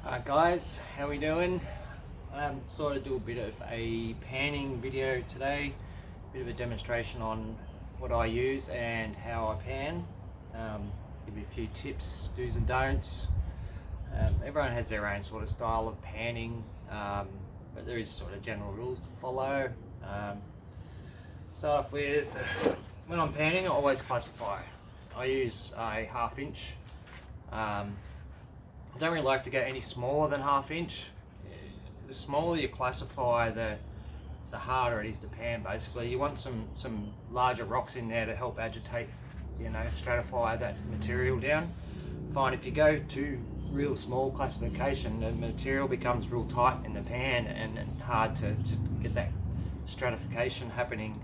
Guys, how we doing? Sort of do a bit of a panning video today, bit of a demonstration on what I use and how I pan. Give you a few tips, do's and don'ts. Everyone has their own sort of style of panning, but there is sort of general rules to follow. Start off with, when I'm panning I always classify. I use a 1/2 inch. I don't really like to go any smaller than 1/2 inch. The smaller you classify, the harder it is to pan. Basically, you want some larger rocks in there to help agitate, stratify that material down. Fine, if you go to real small classification, the material becomes real tight in the pan and hard to get that stratification happening.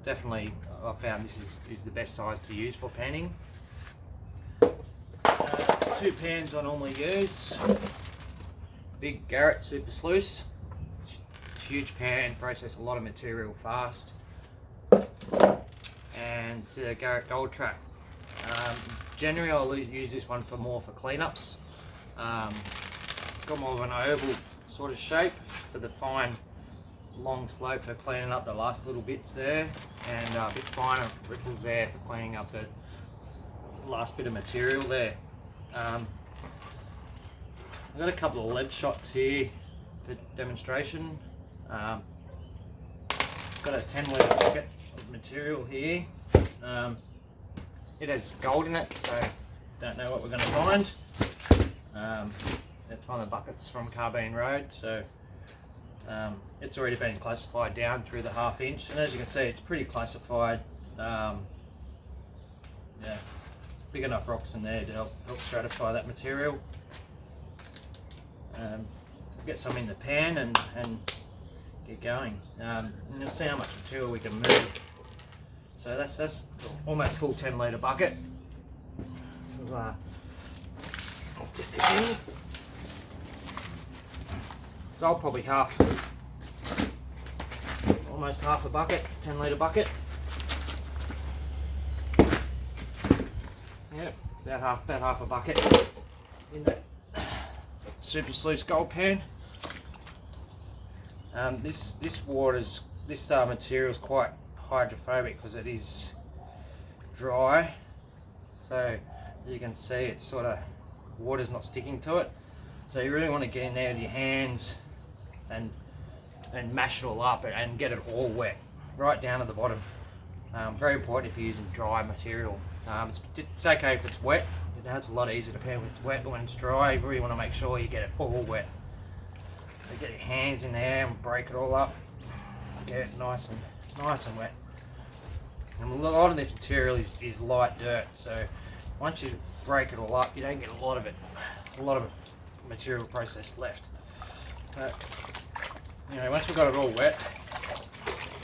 Definitely, I found this is the best size to use for panning. 2 pans I normally use. Big Garrett Supersleuth. Huge pan, process a lot of material fast. And Garrett Gold Trap. Generally I'll use this one for more for cleanups. It's got more of an oval sort of shape for the fine long slope for cleaning up the last little bits there, and a bit finer ripples there for cleaning up the last bit of material there. I've got a couple of lead shots here for demonstration. Got a 10-litre bucket of material here. It has gold in it, so don't know what we're going to find. That's one of the buckets from Carbine Road, so it's already been classified down through the 1/2 inch, and as you can see, it's pretty classified. Yeah, big enough rocks in there to help stratify that material. Get some in the pan and get going. And you'll see how much material we can move. So that's almost full 10-litre bucket. I'll tip this in. So I'll probably almost half a bucket, 10-litre bucket. Yep, about half a bucket in that Supersleuth gold pan. This material is quite hydrophobic because it is dry. So you can see it's sort of water's not sticking to it. So you really want to get in there with your hands and mash it all up and get it all wet, right down to the bottom. Very important if you're using dry material. It's okay if it's wet. It's a lot easier to pan when it's wet, but when it's dry, you really want to make sure you get it all wet. So get your hands in there and break it all up. Get it nice and wet. And a lot of this material is light dirt, so once you break it all up, you don't get a lot of material process left. But once we've got it all wet,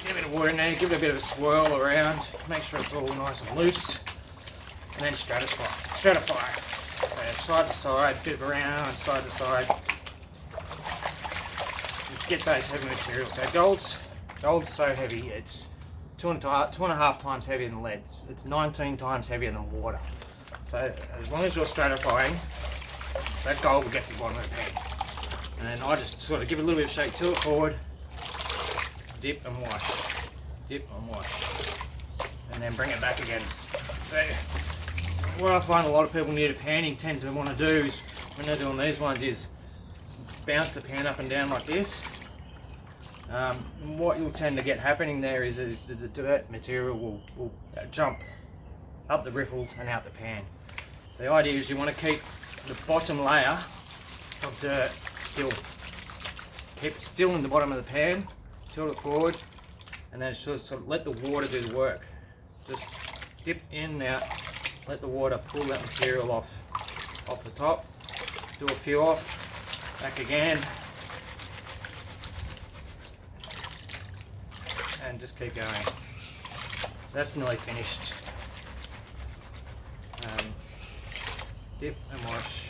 get a bit of water in there, give it a bit of a swirl around, make sure it's all nice and loose, and then stratify. So side to side, bit of around, side to side. Get those heavy materials. So gold's so heavy, it's 2.5 times heavier than lead. It's 19 times heavier than water. So as long as you're stratifying, that gold will get to the bottom of the pan. And then I just sort of give it a little bit of shake, tilt it forward, dip and wash, and then bring it back again. So what I find a lot of people new to panning tend to want to do is, when they're doing these ones, is bounce the pan up and down like this. What you'll tend to get happening there is the dirt material will jump up the riffles and out the pan. So the idea is you want to keep the bottom layer of dirt still. Keep it still in the bottom of the pan, tilt it forward, and then sort of let the water do the work. Just dip in and out, let the water pull that material off the top. Do a few off, back again, and just keep going. So that's nearly finished. Dip and wash.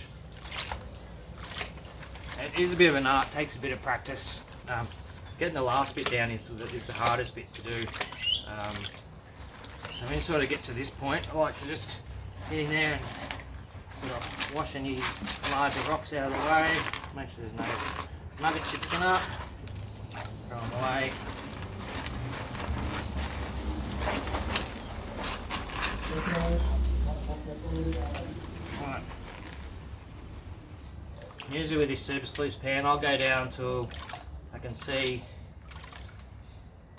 It is a bit of an art, takes a bit of practice. Getting the last bit down is the hardest bit to do. So when you sort of get to this point, I like to just get in there and Wash any larger rocks out of the way. Make sure there's no nugget chips in it. Throw them away. Right. Usually with this Supersleuth pan, I'll go down till I can see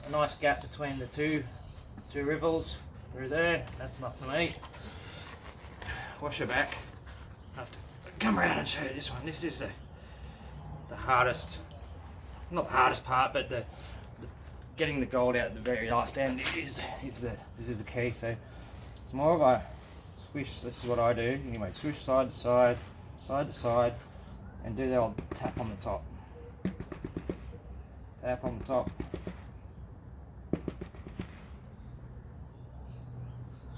a nice gap between the two rivels through there. That's enough for me. Wash it back. I have to come around and show you this one. This is the hardest, not the hardest part, but the getting the gold out at the very last end is the key. So it's more of a swish. This is what I do anyway. Swish side to side, side to side, and do the old tap on the top. Tap on the top.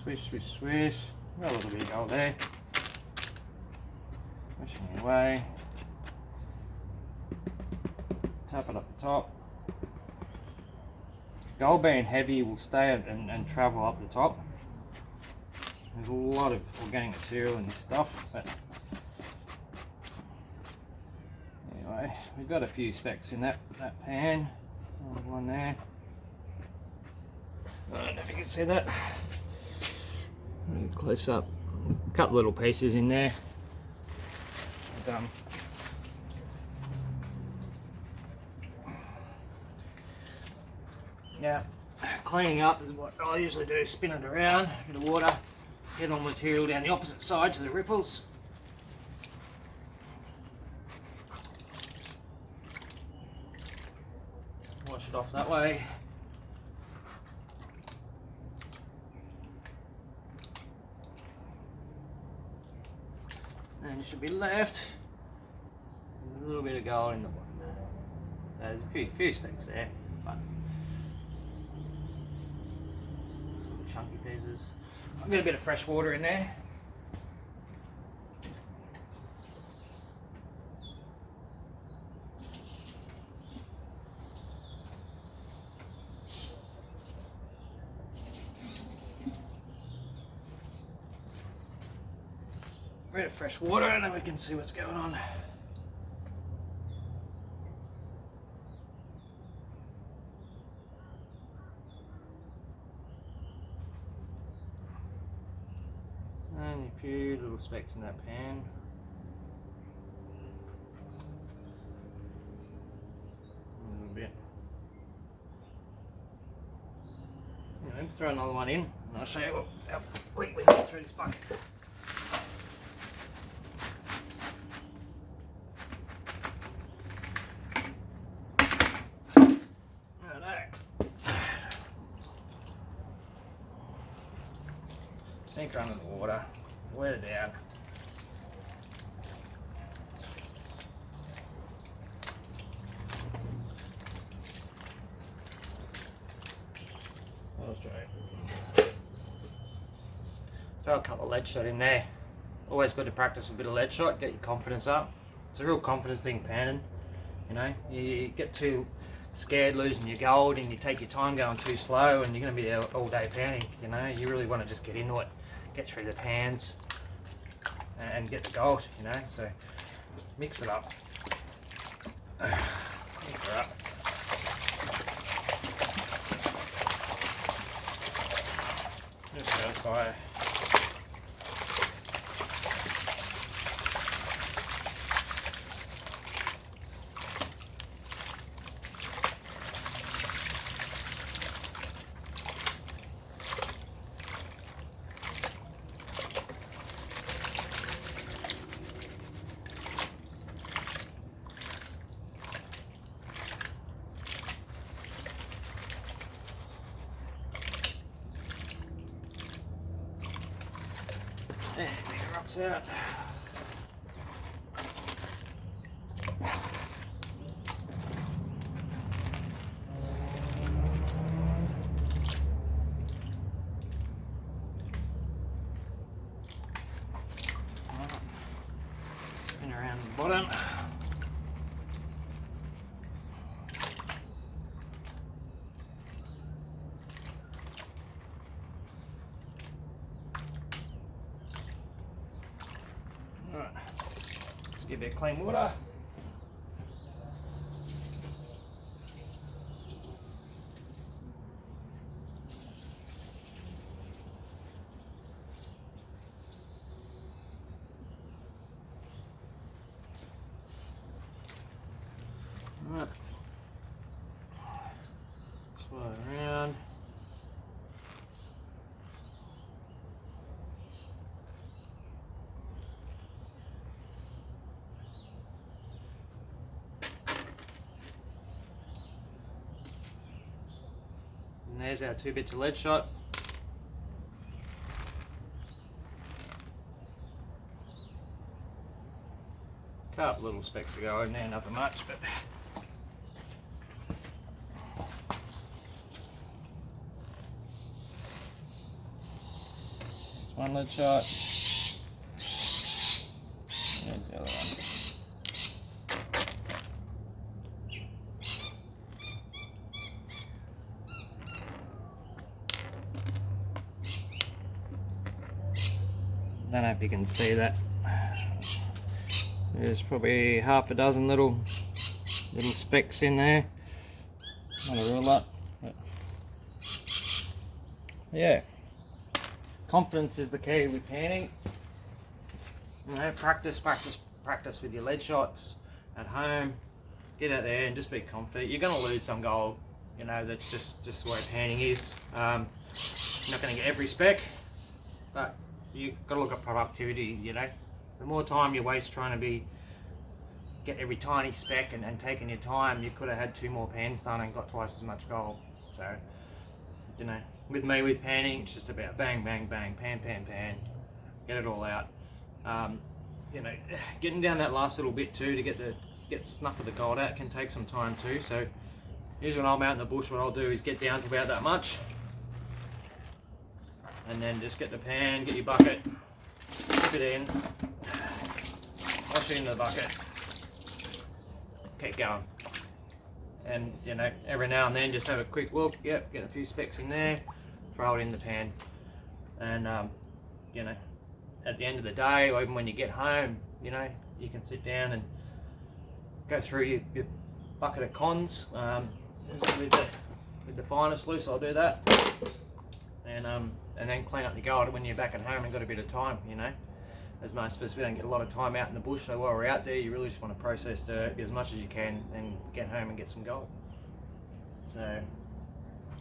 Swish, swish, swish. Got a little bit of gold there. Pushing it away. Tap it up the top. Gold being heavy will stay and travel up the top. There's a lot of organic material in this stuff, but anyway, we've got a few specks in that pan. One there. I don't know if you can see that. Close up. A couple little pieces in there. And, now, cleaning up is what I usually do, spin it around, a bit of water, get all the material down the opposite side to the ripples. Wash it off that way. And you should be left with a little bit of gold in the bottom. So there's a few specks there, but chunky pieces. I've got a bit of fresh water in there. Bit of fresh water and then we can see what's going on. And a few little specks in that pan. A little bit. Anyway, throw another one in and I'll show you how quick we get through this bucket. Sink her under the water, wet it down. Throw a couple of lead shot in there. Always good to practice with a bit of lead shot, get your confidence up. It's a real confidence thing, panning. You know, you get too scared losing your gold and you take your time going too slow and you're going to be there all day panning. You know, you really want to just get into it. Get through the pans and get the gold, you know, so mix it up. Mix her up. Just go fire. There, take the rocks out. Spin around the bottom. Alright, just give it a clean water. Alright, swirl it around. And there's our 2 bits of lead shot. Couple little specks to go in there, nothing much, but one lead shot. There's the other one. Don't know if you can see that. There's probably half a dozen little specks in there. Not a real lot, but yeah. Confidence is the key with panning. You know, practice with your lead shots at home. Get out there and just be confident. You're going to lose some gold. You know, that's just the way panning is. You're not going to get every spec, but you've got to look at productivity. You know, the more time you waste trying to get every tiny speck and taking your time, you could have had 2 more pans done and got twice as much gold. So, you know, with me with panning, it's just about bang, bang, bang, pan, pan, pan, get it all out. You know, getting down that last little bit too to get snuff of the gold out can take some time too. So, usually when I'm out in the bush, what I'll do is get down to about that much, and then just get the pan, get your bucket, dip it in, wash it in the bucket, keep going. And you know, every now and then just have a quick look, yep, get a few specks in there, throw it in the pan. And you know, at the end of the day, or even when you get home, you know, you can sit down and go through your bucket of cons. With the finer sluice, I'll do that. And then clean up your gold when you're back at home and got a bit of time, you know. As most of us, we don't get a lot of time out in the bush, so while we're out there, you really just want to process dirt as much as you can and get home and get some gold. So,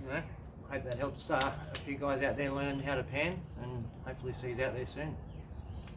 you know, I hope that helps a few guys out there learn how to pan, and hopefully see you out there soon.